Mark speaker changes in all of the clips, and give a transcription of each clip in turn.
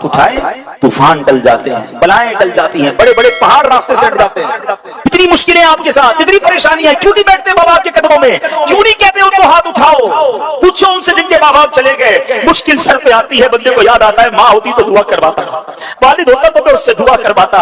Speaker 1: ہاتھ اٹھائے طوفان ٹل جاتے ہیں، بلائیں ٹل جاتی ہیں، بڑے بڑے پہاڑ راستے سے ہٹ جاتے ہیں۔ کتنی مشکلیں آپ کے ساتھ، کتنی پریشانیاں، کیوں نہیں بیٹھتے ماں باپ کے قدموں میں؟ کیوں نہیں کہتے ان کو ہاتھ اٹھاؤ؟ پوچھو ان سے جن کے ماں باپ چلے گئے، مشکل سر پہ آتی ہے، بندے کو یاد آتا ہے ماں ہوتی تو دعا کرواتا، والد ہوتا تو میں اس سے دعا کرواتا۔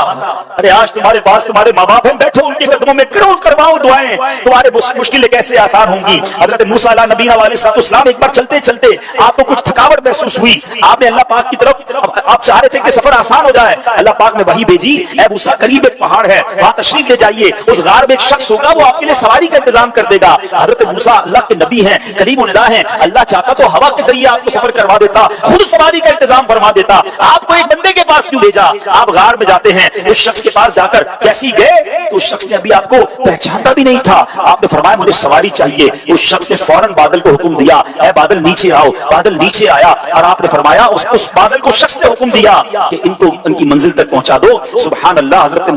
Speaker 1: ارے آج تمہارے پاس تمہارے ماں باپ ہیں، بیٹھو ان کے قدموں میں، کرو کرواؤ دعائیں، تمہارے مشکلیں کیسے آسان ہوں گی۔ حضرت موسیٰ علیہ نبینا علیہ السلام ایک بار چلتے چلتے آپ کو کچھ تھکاوٹ محسوس ہوئی، آپ نے اللہ پاک کی طرف، آپ چاہ رہے تھے کہ سفر آسان ہو جائے، اللہ پاک نے وحی بھیجی، اے موسیٰ قریب ایک پہاڑ ہے، وہاں تشریف لے جائیے، اس غار میں ایک شخص ہوگا، وہ آپ کے لیے سواری کا انتظام کر دے گا۔ حضرت موسیٰ اللہ کے نبی ہیں، کلیم اللہ ہیں، اللہ چاہتا تو ہوا کے ذریعے آپ کو سفر کروا دیتا، خود سواری کا انتظام فرما دیتا، آپ کو ایک بندے کے پاس کیوں بھیجا؟ آپ غار میں جاتے ہیں، اس شخص کے پاس جا کر کیسی گئے تو اس شخص نے ابھی آپ کو پہچانتا بھی نہیں تھا، آپ نے فرمایا مجھے سواری چاہیے، اس شخص نے فوراً بادل کو حکم دیا، اے بادل نیچے آؤ، بادل نیچے آیا، اور آپ نے فرمایا اس بادل کو شخص نے حکم دیا کہ ان کو ان کی منزل تک پہنچا دو۔ سبحان اللہ، حضرت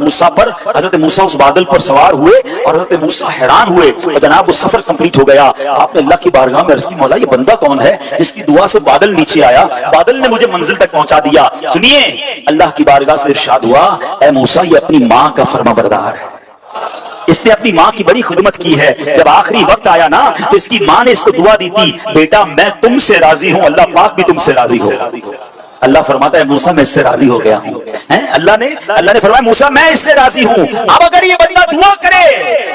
Speaker 1: موسیٰ اس بادل پر سوار ہوئے اور حضرت موسیٰ حیران ہوئے، اور جناب وہ سفر کمپلیٹ ہو گیا۔ آپ نے اللہ کی بارگاہ میں عرض کی مولا یہ بندہ کون ہے جس کی دعا سے بادل نیچے آیا، بادل نے مجھے منزل تک پہنچا دیا۔ سنیے اللہ کی بارگاہ سے ارشاد ہوا، اے موسیٰ یہ اپنی ماں کا فرما بردار ہے، اس نے اپنی ماں کی بڑی خدمت کی ہے، جب آخری وقت آیا نا تو اس کی ماں نے اس کو دعا دی تھی، بیٹا میں تم سے راضی ہوں، اللہ پاک بھی تم سے راضی ہو۔ اللہ فرماتا ہے موسیٰ میں اس سے راضی ہو گیا ہوں، اللہ نے فرمایا موسیٰ میں اس سے راضی ہوں۔ اب اگر یہ بندہ دعا کرے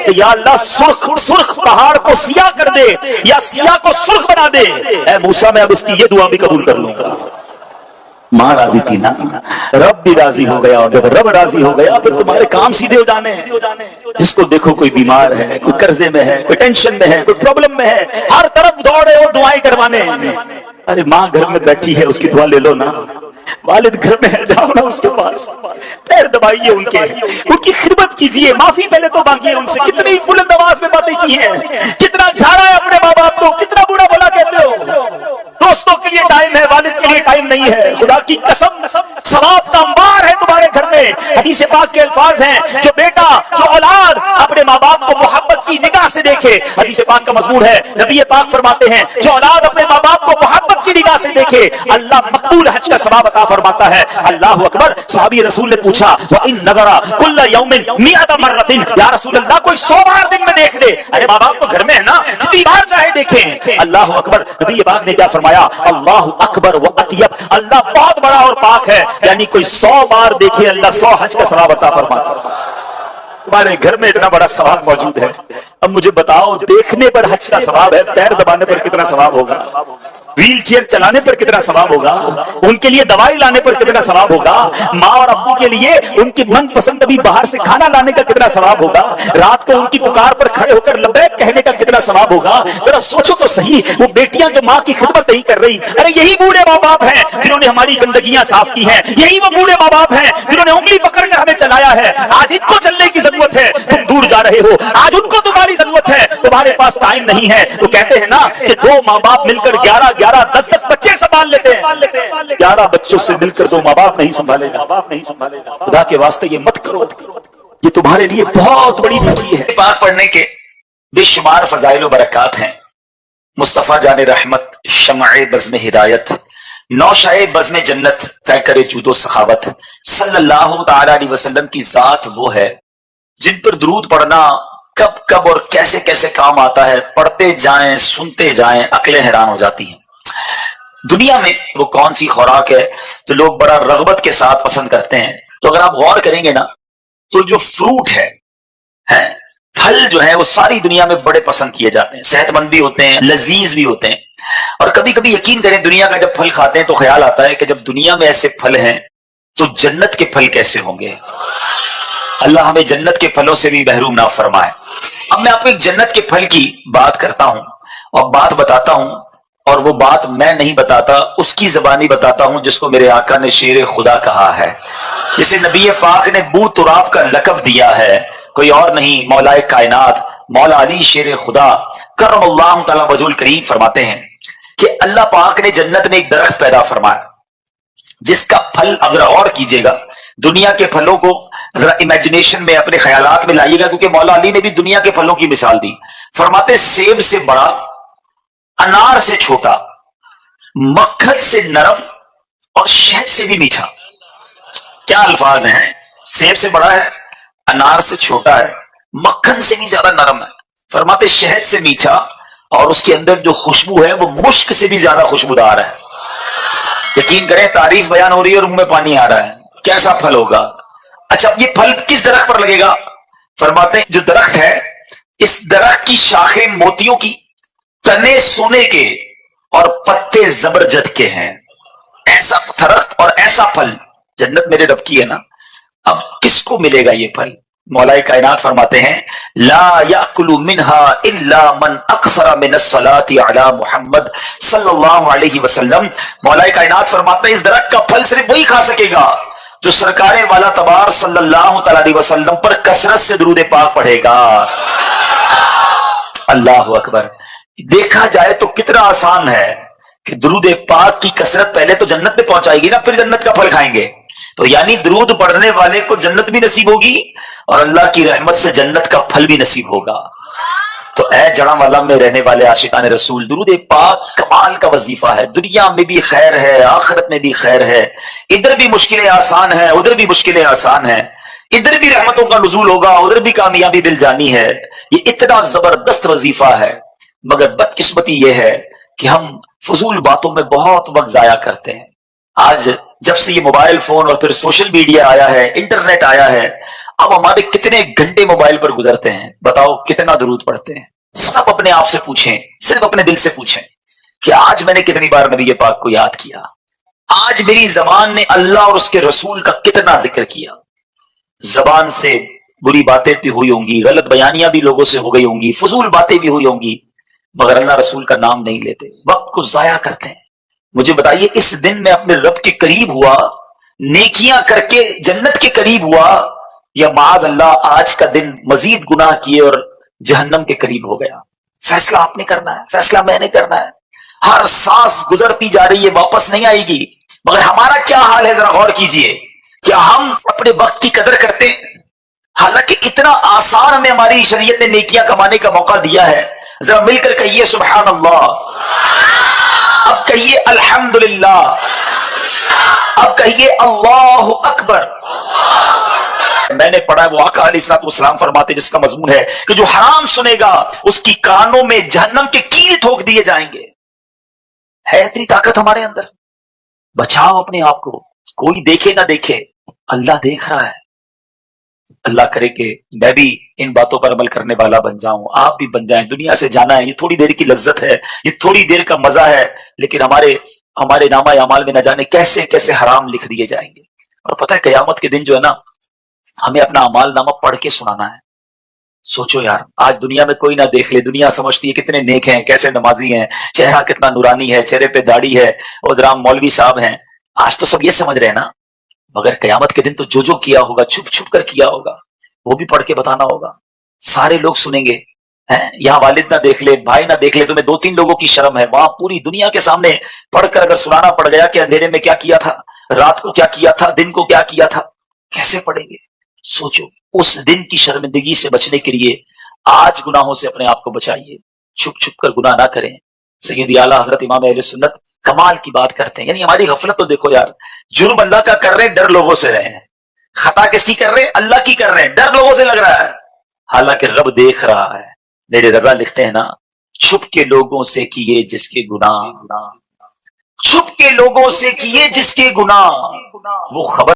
Speaker 1: کہ یا اللہ سرخ پہاڑ کو سیاہ کر دے یا سیاہ کو سرخ بنا دے، اے موسیٰ میں اب اس کی یہ دعا بھی قبول کر لوں گا۔ ماں راضی تھی نا، رب بھی راضی ہو گیا، اور جب رب راضی ہو گیا پھر تمہارے کام سیدھے ہو جانے ہیں۔ جس کو دیکھو کوئی بیمار ہے، کوئی قرضے میں ہے، کوئی ٹینشن میں ہے، کوئی پرابلم میں ہے، ہر طرف دوڑے ہو دعائیں کروانے۔ ارے ماں گھر میں بیٹھی ہے، اس کی دعا لے لو نا، والد گھر میں ہے، جاؤ نا اس کے پاس، پیر دبائیے ان کی خدمت کیجیے، معافی پہلے تو مانگیے ان سے۔ کتنی بلند آواز میں باتیں کی ہیں، کتنا جھاڑا ہے اپنے ماں باپ کو، کتنا برا بھلا کہتے ہو۔ دوستوں کے لیے ٹائم ہے، والد کے لیے ٹائم نہیں ہے۔ خدا کی قسم ثواب کا انبار ہے تمہارے گھر میں۔ حدیث پاک کے الفاظ ہیں، جو بیٹا جو اولاد اپنے ماں باپ کو محبت کی نگاہ سے دیکھے، حدیث پاک کا مضمون ہے، نبی پاک فرماتے ہیں جو اولاد اپنے ماں باپ کو محبت کی نگاہ سے دیکھے اللہ مقبول حج کا ثواب عطا فرماتا ہے۔ اللہ اکبر۔ صحابی رسول نے پوچھا وَإِن نَظَرَ كُلَّ يَوْمٍ 100 مَرَّةٍ، یا رسول اللہ کوئی 100 بار دن میں دیکھ لے، ارے ماں باپ تو گھر میں ہے نا، جتنی بار چاہے دیکھیں۔ اللہ اکبر۔ نبی پاک نے کیا فرمایا، اللہ اکبر و اطیب، اللہ بہت بڑا اور پاک ہے، یعنی کوئی 100 بار دیکھے اللہ 100 حج کا ثواب عطا فرماتا ہے۔ تمہارے گھر میں اتنا بڑا ثواب موجود ہے، اب مجھے بتاؤ دیکھنے پر حج کا ثواب ہے، پیر دبانے پر کتنا ثواب ہوگا، ویل چیئر چلانے پر کتنا ثواب ہوگا، ان کے لیے دوائی لانے پر کتنا ثواب ہوگا، ماں اور ابو کے لیے ان کی من پسند ابھی باہر سے کھانا لانے کا کتنا ثواب ہوگا، رات کو ان کی پکار پر کھڑے ہو کر لبیک کہنے کا کتنا ثواب ہوگا۔ ذرا سوچو تو صحیح، وہ بیٹیاں جو ماں کی خدمت نہیں کر رہی، ارے یہی بوڑھے ماں باپ ہیں جنہوں نے ہماری گندگیاں صاف کی ہیں، یہی وہ بوڑھے ماں باپ ہیں جنہوں نے انگلی پکڑ کر ہمیں چلایا ہے، آج ان کو چلنے کی ضرورت ہے، تم دور جا رہے ہو، آج ان کو تمہاری ضرورت ہے، تمہارے پاس ٹائم نہیں ہے۔ تو کہتے ہیں نا کہ 2 ماں باپ مل کر 11 10 بچے سنبھال لیتے ہیں، 11 بچوں سے مل کر 2 ماں باپ نہیں سنبھالے جا۔ خدا کے واسطے یہ مت کرو، یہ تمہارے لیے بہت بڑی نیکی ہے۔ پاک پڑھنے کے بے شمار فضائل و برکات ہیں۔ مصطفیٰ جان رحمت، شمع بزم ہدایت، نوشہ بزم جنت، طے کرے جود و سخاوت، صلی اللہ تعالی علیہ وسلم کی ذات وہ ہے جن پر درود پڑھنا کب کب اور کیسے کیسے کام آتا ہے، پڑھتے جائیں سنتے جائیں عقلیں حیران ہو جاتی ہیں۔ دنیا میں وہ کون سی خوراک ہے جو لوگ بڑا رغبت کے ساتھ پسند کرتے ہیں؟ تو اگر آپ غور کریں گے نا تو جو فروٹ ہے، پھل جو ہے وہ ساری دنیا میں بڑے پسند کیے جاتے ہیں، صحت مند بھی ہوتے ہیں، لذیذ بھی ہوتے ہیں، اور کبھی کبھی یقین کریں دنیا کا جب پھل کھاتے ہیں تو خیال آتا ہے کہ جب دنیا میں ایسے پھل ہیں تو جنت کے پھل کیسے ہوں گے۔ اللہ ہمیں جنت کے پھلوں سے بھی محروم نہ فرمائے۔ اب میں آپ کو ایک جنت کے پھل کی بات کرتا ہوں اور بات بتاتا ہوں، اور وہ بات میں نہیں بتاتا، اس کی زبانی بتاتا ہوں جس کو میرے آقا نے شیر خدا کہا ہے، جسے نبی پاک نے بو تراب کا لقب دیا ہے، کوئی اور نہیں مولا کائنات مولا علی شیر خدا کرم اللہ تعالی وجہ کریم فرماتے ہیں کہ اللہ پاک نے جنت میں ایک درخت پیدا فرمایا جس کا پھل اگر غور کیجئے گا، دنیا کے پھلوں کو ذرا امیجنیشن میں اپنے خیالات میں لائیے گا، کیونکہ مولا علی نے بھی دنیا کے پھلوں کی مثال دی۔ فرماتے سیب سے بڑا، انار سے چھوٹا، مکھن سے نرم اور شہد سے بھی میٹھا. کیا الفاظ ہیں. سیب سے بڑا ہے, انار سے چھوٹا ہے, مکھن سے بھی زیادہ نرم ہے. فرماتے شہد سے میٹھا, اور اس کے اندر جو خوشبو ہے وہ مشک سے بھی زیادہ خوشبودار ہے. یقین کریں تعریف بیان ہو رہی ہے اور منہ میں پانی آ رہا ہے. کیسا پھل ہوگا. اچھا اب یہ پھل کس درخت پر لگے گا. فرماتے ہیں جو درخت ہے اس درخت کی شاخیں موتیوں کی, تنے سونے کے, اور پتے زبرجد کے ہیں. ایسا درخت اور ایسا پھل جنت میرے رب کی ہے نا. اب کس کو ملے گا یہ پھل. مولا کائنات فرماتے ہیں لا یاکل منها الا من اکثر من الصلاۃ علی محمد صلی اللہ علیہ وسلم. مولا کائنات فرماتے ہیں اس درخت کا پھل صرف وہی کھا سکے گا جو سرکار والا تبار صلی اللہ تعالی علیہ وسلم پر کثرت سے درود پاک پڑھے گا. اللہ اکبر. دیکھا جائے تو کتنا آسان ہے کہ درود پاک کی کثرت پہلے تو جنت میں پہنچائے گی نا, پھر جنت کا پھل کھائیں گے. تو یعنی درود پڑھنے والے کو جنت بھی نصیب ہوگی اور اللہ کی رحمت سے جنت کا پھل بھی نصیب ہوگا. تو اے جڑا والا میں رہنے والے عاشقان رسول, درود پاک کمال کا وظیفہ ہے. دنیا میں بھی خیر ہے, آخرت میں بھی خیر ہے. ادھر بھی مشکلیں آسان ہیں, ادھر بھی مشکلیں آسان ہیں. ادھر بھی رحمتوں کا نزول ہوگا, ادھر بھی کامیابی مل جانی ہے. یہ اتنا زبردست وظیفہ ہے. مگر بدقسمتی یہ ہے کہ ہم فضول باتوں میں بہت وقت ضائع کرتے ہیں. آج جب سے یہ موبائل فون اور پھر سوشل میڈیا آیا ہے, انٹرنیٹ آیا ہے, اب ہمارے کتنے گھنٹے موبائل پر گزرتے ہیں. بتاؤ کتنا درود پڑھتے ہیں. سب اپنے آپ سے پوچھیں, صرف اپنے دل سے پوچھیں کہ آج میں نے کتنی بار نبی پاک کو یاد کیا. آج میری زبان نے اللہ اور اس کے رسول کا کتنا ذکر کیا. زبان سے بری باتیں بھی ہوئی ہوں گی, غلط بیانیاں بھی لوگوں سے ہو گئی ہوں گی, فضول باتیں بھی ہوئی ہوں گی, مگر اللہ رسول کا نام نہیں لیتے, وقت کو ضائع کرتے ہیں. مجھے بتائیے اس دن میں اپنے رب کے قریب ہوا, نیکیاں کر کے جنت کے قریب ہوا, یا معاذ اللہ آج کا دن مزید گناہ کیے اور جہنم کے قریب ہو گیا. فیصلہ آپ نے کرنا ہے, فیصلہ میں نے کرنا ہے. ہر سانس گزرتی جا رہی ہے, واپس نہیں آئے گی. مگر ہمارا کیا حال ہے ذرا غور کیجئے. کیا ہم اپنے وقت کی قدر کرتے ہیں؟ حالانکہ اتنا آسان ہمیں ہماری شریعت نے نیکیاں کمانے کا موقع دیا ہے. ذرا مل کر کہیے سبحان اللہ. اب کہیے الحمدللہ. اب کہیے اللہ اکبر. میں نے پڑھا وہ آقا علیہ الصلوۃ والسلام فرماتے جس کا مضمون ہے کہ جو حرام سنے گا اس کی کانوں میں جہنم کے کیل ٹھوک دیے جائیں گے. ہے اتنی طاقت ہمارے اندر. بچاؤ اپنے آپ کو. کوئی دیکھے نہ دیکھے, اللہ دیکھ رہا ہے. اللہ کرے کہ میں بھی ان باتوں پر عمل کرنے والا بن جاؤں, آپ بھی بن جائیں. دنیا سے جانا ہے, یہ تھوڑی دیر کی لذت ہے, یہ تھوڑی دیر کا مزہ ہے, لیکن ہمارے نامہ اعمال میں نہ جانے کیسے کیسے حرام لکھ دیے جائیں گے. اور پتہ ہے قیامت کے دن جو ہے نا, ہمیں اپنا اعمال نامہ پڑھ کے سنانا ہے. سوچو یار, آج دنیا میں کوئی نہ دیکھ لے, دنیا سمجھتی ہے کتنے نیک ہیں, کیسے نمازی ہیں, چہرہ کتنا نورانی ہے, چہرے پہ داڑھی ہے, اور ذرا مولوی صاحب ہیں. آج تو سب یہ سمجھ رہے ہیں نا, مگر قیامت کے دن تو جو کیا ہوگا چھپ چھپ کر کیا ہوگا وہ بھی پڑھ کے بتانا ہوگا. سارے لوگ سنیں گے. یہاں والد نہ دیکھ لے, بھائی نہ دیکھ لے, تمہیں 2-3 لوگوں کی شرم ہے. وہاں پوری دنیا کے سامنے پڑھ کر اگر سنانا پڑ گیا کہ اندھیرے میں کیا کیا تھا, رات کو کیا کیا تھا, دن کو کیا کیا تھا, کیسے پڑھیں گے. سوچو, اس دن کی شرمندگی سے بچنے کے لیے آج گناہوں سے اپنے آپ کو بچائیے. چھپ چھپ کر گناہ نہ کریں. سید اعلیٰ حضرت امام اہل سنت کمال کی بات کرتے ہیں. یعنی ہماری غفلت تو دیکھو یار, جرم اللہ کا کر رہے, ڈر لوگوں سے رہے ہیں. خطا کس کی کر رہے ہیں, اللہ کی کر رہے ہیں, ڈر لوگوں سے لگ رہا ہے, حالانکہ رب دیکھ رہا ہے. میرے رضا لکھتے ہیں نا, چھپ کے لوگوں سے کیے جس کے گناہ, چھپ کے لوگوں سے کیے جس کے گناہ, وہ خبر